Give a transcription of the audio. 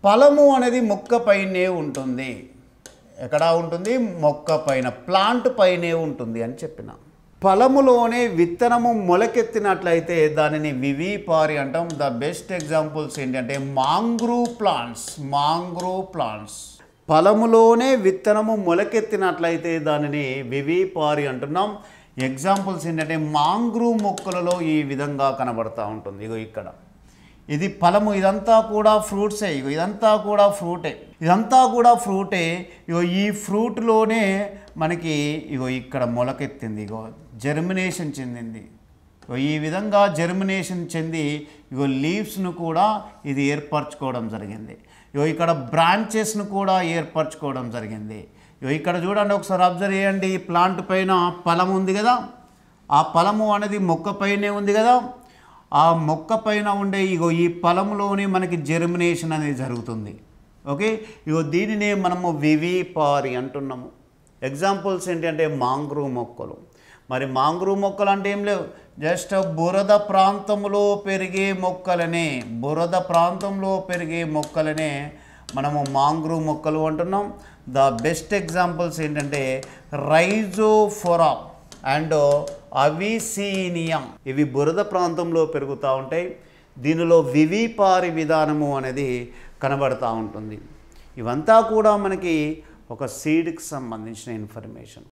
ఫలము అనేది మొక్క పైనే ఉంటుంది. ఎక్కడ ఉంటుంది? మొక్క పైన, ప్లాంట్ పైనే ఉంటుంది అని చెప్పిన. ఫలములోనే విత్తనము మొలకెత్తినట్లయితే దానిని వివిపారి అంటాం. ద బెస్ట్ ఎగ్జాంపుల్స్ ఏంటంటే మాంగ్రూవ్ ప్లాంట్స్. ఫలములోనే విత్తనము మొలకెత్తినట్లయితే దానిని వివిపారి అంటున్నాం. ఎగ్జాంపుల్స్ ఏంటంటే మాంగ్రూవ్ మొక్కలలో ఈ విధంగా కనబడతా ఉంటుంది. ఇగో ఇక్కడ ఇది ఫలము, ఇదంతా కూడా ఫ్రూట్సే. ఇగో ఇదంతా కూడా ఫ్రూటే. ఇగో ఈ ఫ్రూట్లోనే మనకి ఇగో ఇక్కడ మొలకెత్తింది, ఇగో జర్మినేషన్ చెందింది. ఈ విధంగా జర్మినేషన్ చెంది ఇగో లీవ్స్ను కూడా ఇది ఏర్పరచుకోవడం జరిగింది. ఇగో ఇక్కడ బ్రాంచెస్ను కూడా ఏర్పరచుకోవడం జరిగింది. ఇగో ఇక్కడ చూడండి, ఒకసారి అబ్జర్వ్ చేయండి. ఈ ప్లాంట్ పైన ఫలం ఉంది కదా, ఆ ఫలము అనేది మొక్క పైనే ఉంది కదా. ఆ మొక్క పైన ఉండే ఇగో ఈ ఫలంలోనే మనకి జర్మినేషన్ అనేది జరుగుతుంది. ఓకే, ఇగో దీనినే మనము వివిపారి అంటున్నాము. ఎగ్జాంపుల్స్ ఏంటంటే మాంగ్రూవ్ మొక్కలు. మరి మాంగ్రూవ్ మొక్కలు అంటే ఏం లేవు, జస్ట్ బురద ప్రాంతంలో పెరిగే మొక్కలనే మనము మాంగ్రూవ్ మొక్కలు అంటున్నాం. ద బెస్ట్ ఎగ్జాంపుల్స్ ఏంటంటే రైజోఫోరా అండ్ అవిసీనియం. ఇవి బురద ప్రాంతంలో పెరుగుతూ ఉంటాయి. దీనిలో వివిపారి విధానము అనేది కనబడుతూ ఉంటుంది. ఇవంతా కూడా మనకి ఒక సీడ్కి సంబంధించిన ఇన్ఫర్మేషన్.